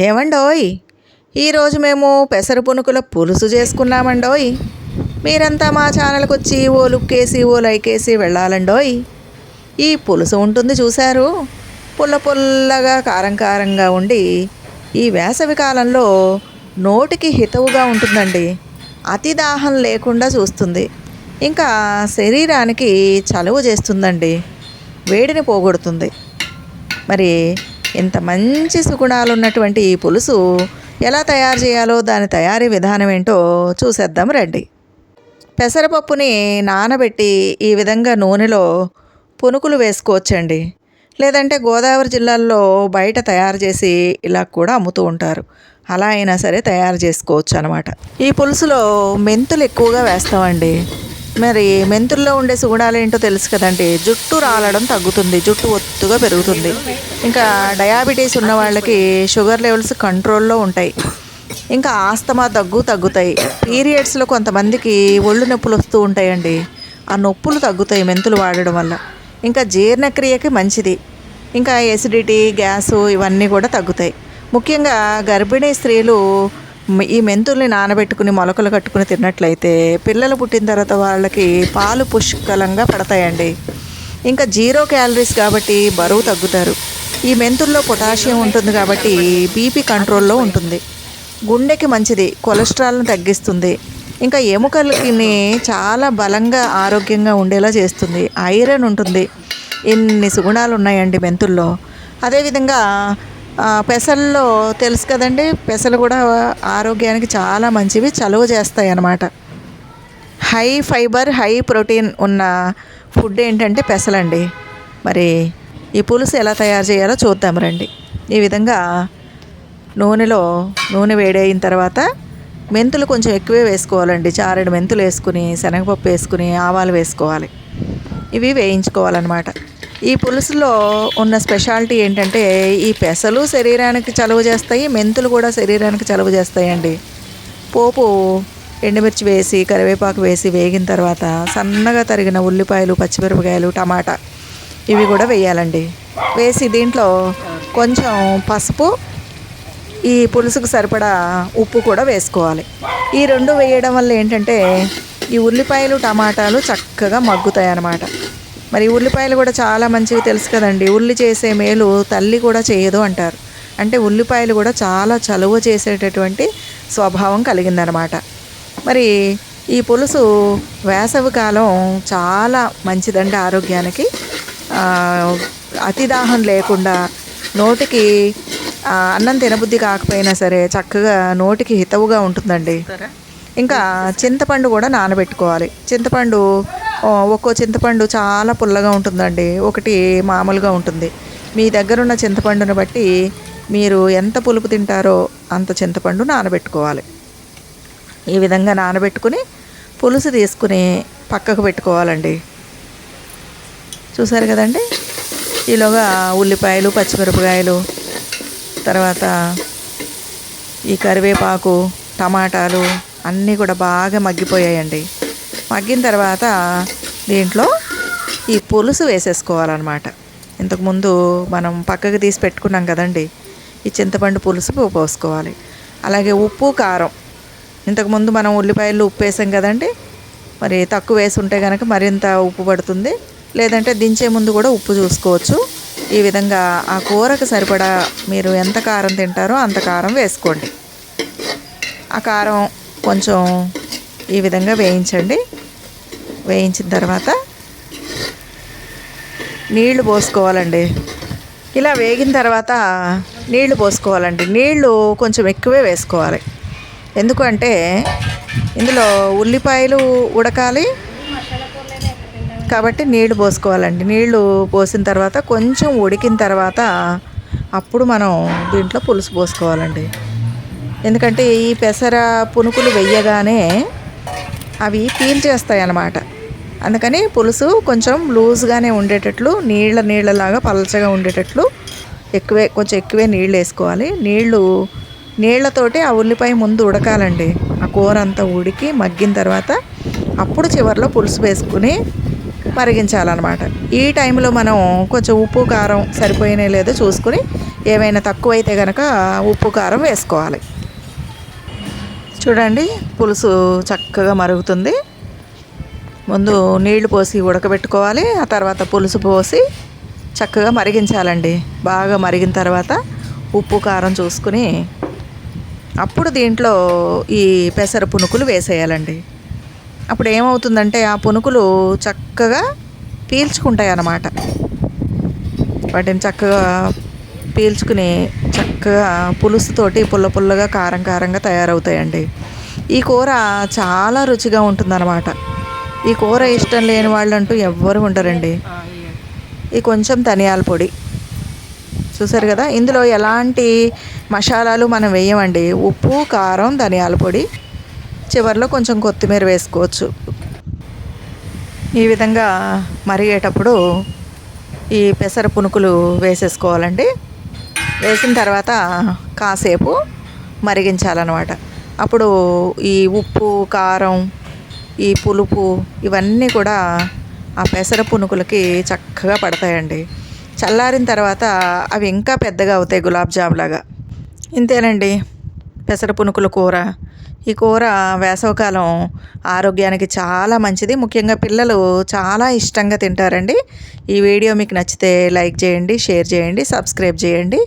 ఏమండోయ్, ఈరోజు మేము పెసర పునుకుల పులుసు చేసుకున్నామండోయ్. మీరంతా మా ఛానల్కి వచ్చి ఓ లుక్కేసి ఓ లైకేసి వెళ్ళాలండోయ్. ఈ పులుసు ఉంటుంది చూశారు, పుల్ల పుల్లగా కారం కారంగా ఉండి ఈ వేసవి కాలంలో నోటికి హితవుగా ఉంటుందండి. అతి దాహం లేకుండా చూస్తుంది, ఇంకా శరీరానికి చలువ చేస్తుందండి, వేడిని పోగొడుతుంది. మరి ఇంత మంచి సుగుణాలు ఉన్నటువంటి ఈ పులుసు ఎలా తయారు చేయాలో, దాని తయారీ విధానం ఏంటో చూసేద్దాం రండి. పెసరపప్పుని నానబెట్టి ఈ విధంగా నూనెలో పునుకులు వేసుకోవచ్చండి. లేదంటే గోదావరి జిల్లాల్లో బయట తయారు చేసి ఇలా కూడా అమ్ముతూ ఉంటారు. అలా అయినా సరే తయారు చేసుకోవచ్చు అన్నమాట. ఈ పులుసులో మెంతులు ఎక్కువగా వేస్తామండి. మరి మెంతుల్లో ఉండే సుగుణాలు ఏంటో తెలుసు కదండి. జుట్టు రాలడం తగ్గుతుంది, జుట్టు ఒత్తుగా పెరుగుతుంది. ఇంకా డయాబెటీస్ ఉన్న వాళ్ళకి షుగర్ లెవెల్స్ కంట్రోల్లో ఉంటాయి. ఇంకా ఆస్తమా తగ్గుతాయి. పీరియడ్స్లో కొంతమందికి ఒళ్ళు నొప్పులు వస్తూ ఉంటాయండి, ఆ నొప్పులు తగ్గుతాయి మెంతులు వాడడం వల్ల. ఇంకా జీర్ణక్రియకి మంచిది. ఇంకా ఎసిడిటీ, గ్యాసు ఇవన్నీ కూడా తగ్గుతాయి. ముఖ్యంగా గర్భిణీ స్త్రీలు ఈ మెంతుల్ని నానబెట్టుకుని మొలకలు కట్టుకుని తిన్నట్లయితే పిల్లలు పుట్టిన తర్వాత వాళ్ళకి పాలు పుష్కలంగా పడతాయండి. ఇంకా 0 క్యాలరీస్ కాబట్టి బరువు తగ్గుతారు. ఈ మెంతుల్లో పొటాషియం ఉంటుంది కాబట్టి బీపీ కంట్రోల్లో ఉంటుంది. గుండెకి మంచిది, కొలెస్ట్రాల్ని తగ్గిస్తుంది. ఇంకా ఎముకలకి చాలా బలంగా ఆరోగ్యంగా ఉండేలా చేస్తుంది. ఐరన్ ఉంటుంది. ఎన్ని సుగుణాలు ఉన్నాయండి మెంతుల్లో. అదేవిధంగా పెసల్లో తెలుసు కదండి, పెసలు కూడా ఆరోగ్యానికి చాలా మంచివి, చలువ చేస్తాయి అన్నమాట. హై ఫైబర్, హై ప్రోటీన్ ఉన్న ఫుడ్ ఏంటంటే పెసలండి. మరి ఈ పులుసు ఎలా తయారు చేయాలో చూద్దాం రండి. ఈ విధంగా నూనె వేడైన తర్వాత మెంతులు కొంచెం ఎక్కువే వేసుకోవాలండి. 4 మెంతులు వేసుకుని, శనగపప్పు వేసుకుని, ఆవాలు వేసుకోవాలి. ఇవి వేయించుకోవాలన్నమాట. ఈ పులుసులో ఉన్న స్పెషాలిటీ ఏంటంటే ఈ పెసలు శరీరానికి చలువ చేస్తాయి, మెంతులు కూడా శరీరానికి చలువ చేస్తాయండి. పోపు ఎండుమిర్చి వేసి, కరివేపాకు వేసి వేగిన తర్వాత సన్నగా తరిగిన ఉల్లిపాయలు, పచ్చిమిరపకాయలు, టమాటా ఇవి కూడా వేయాలండి. వేసి దీంట్లో కొంచెం పసుపు, ఈ పులుసుకు సరిపడా ఉప్పు కూడా వేసుకోవాలి. ఈ 2 వేయడం వల్ల ఏంటంటే ఈ ఉల్లిపాయలు, టమాటాలు చక్కగా మగ్గుతాయి అన్నమాట. మరి ఉల్లిపాయలు కూడా చాలా మంచివి తెలుసు కదండి. ఉల్లి చేసే మేలు తల్లి కూడా చేయదు అంటారు. అంటే ఉల్లిపాయలు కూడా చాలా చలువ చేసేటటువంటి స్వభావం కలిగిందనమాట. మరి ఈ పులుసు వేసవి కాలం చాలా మంచిదండి ఆరోగ్యానికి. అతి దాహం లేకుండా నోటికి అన్నం తినబుద్ధి కాకపోయినా సరే చక్కగా నోటికి హితవుగా ఉంటుందండి. ఇంకా చింతపండు కూడా నానబెట్టుకోవాలి. చింతపండు ఒక్కో చింతపండు చాలా పుల్లగా ఉంటుందండి, ఒకటి మామూలుగా ఉంటుంది. మీ దగ్గర ఉన్న చింతపండుని బట్టి మీరు ఎంత పులుపు తింటారో అంత చింతపండు నానబెట్టుకోవాలి. ఈ విధంగా నానబెట్టుకుని పులుసు తీసుకుని పక్కకు పెట్టుకోవాలండి. చూసారు కదండి. ఈలోగా ఉల్లిపాయలు, పచ్చిమిరపకాయలు, తర్వాత ఈ కరివేపాకు, టమాటాలు అన్నీ కూడా బాగా మగ్గిపోయాయండి. మగ్గిన తర్వాత దీంట్లో ఈ పులుసు వేసేసుకోవాలన్నమాట. ఇంతకుముందు మనం పక్కకు తీసి పెట్టుకున్నాం కదండి, ఈ చింతపండు పులుసు పోసుకోవాలి. అలాగే ఉప్పు, కారం, ఇంతకుముందు మనం ఉల్లిపాయలు ఉప్పు వేసాం కదండి, మరి తక్కువ వేసి ఉంటే కనుక మరింత ఉప్పు పడుతుంది. లేదంటే దించే ముందు కూడా ఉప్పు చూసుకోవచ్చు. ఈ విధంగా ఆ కూరకు సరిపడా మీరు ఎంత కారం తింటారో అంత కారం వేసుకోండి. ఆ కారం కొంచెం ఈ విధంగా వేయించండి. వేయించిన తర్వాత నీళ్లు పోసుకోవాలండి. ఇలా వేగిన తర్వాత నీళ్లు పోసుకోవాలండి. నీళ్లు కొంచెం ఎక్కువే వేసుకోవాలి. ఎందుకంటే ఇందులో ఉల్లిపాయలు ఉడకాలి కాబట్టి నీళ్లు పోసుకోవాలండి. నీళ్లు పోసిన తర్వాత కొంచెం ఉడికిన తర్వాత అప్పుడు మనం దీంట్లో పులుసు పోసుకోవాలండి. ఎందుకంటే ఈ పెసర పునుకులు వెయ్యగానే అవి పీల్చేస్తాయి అన్నమాట. అందుకని పులుసు కొంచెం లూజ్గానే ఉండేటట్లు, నీళ్ళలాగా పలచగా ఉండేటట్లు కొంచెం ఎక్కువే నీళ్ళు వేసుకోవాలి. నీళ్ళతోటి ఆ ఉల్లిపాయ ముందు ఉడకాలండి. ఆ కూర అంతా ఉడికి మగ్గిన తర్వాత అప్పుడు చివరిలో పులుసు వేసుకుని మరిగించాలన్నమాట. ఈ టైంలో మనం కొంచెం ఉప్పు, కారం సరిపోయినా లేదో చూసుకుని ఏమైనా తక్కువైతే కనుక ఉప్పు కారం వేసుకోవాలి. చూడండి పులుసు చక్కగా మరుగుతుంది. ముందు నీళ్లు పోసి ఉడకబెట్టుకోవాలి. ఆ తర్వాత పులుసు పోసి చక్కగా మరిగించాలండి. బాగా మరిగిన తర్వాత ఉప్పు కారం చూసుకుని అప్పుడు దీంట్లో ఈ పెసర పునుకులు వేసేయాలండి. అప్పుడు ఏమవుతుందంటే ఆ పునుకులు చక్కగా పీల్చుకుంటాయి అన్నమాట. వాటిని చక్కగా పీల్చుకుని చక్కగా పులుసుతోటి పుల్ల పుల్లగా కారం కారంగా తయారవుతాయండి. ఈ కూర చాలా రుచిగా ఉంటుందన్నమాట. ఈ కూర ఇష్టం లేని వాళ్ళంటూ ఎవ్వరు ఉండరండి. ఈ కొంచెం ధనియాల పొడి చూసారు కదా, ఇందులో ఎలాంటి మసాలాలు మనం వేయమండి. ఉప్పు, కారం, ధనియాల పొడి, చివరిలో కొంచెం కొత్తిమీర వేసుకోవచ్చు. ఈ విధంగా మరిగేటప్పుడు ఈ పెసర పునుకులు వేసేసుకోవాలండి. వేసిన తర్వాత కాసేపు మరిగించాలన్నమాట. అప్పుడు ఈ ఉప్పు, కారం, ఈ పులుపు ఇవన్నీ కూడా ఆ పెసర పునుకులకి చక్కగా పడతాయండి. చల్లారిన తర్వాత అవి ఇంకా పెద్దగా అవుతాయి, గులాబ్ జామ్ లాగా. ఇంతేనండి పెసర పునుకుల కూర. ఈ కూర వేసవికాలం ఆరోగ్యానికి చాలా మంచిది. ముఖ్యంగా పిల్లలు చాలా ఇష్టంగా తింటారండి. ఈ వీడియో మీకు నచ్చితే లైక్ చేయండి, షేర్ చేయండి, సబ్స్క్రైబ్ చేయండి.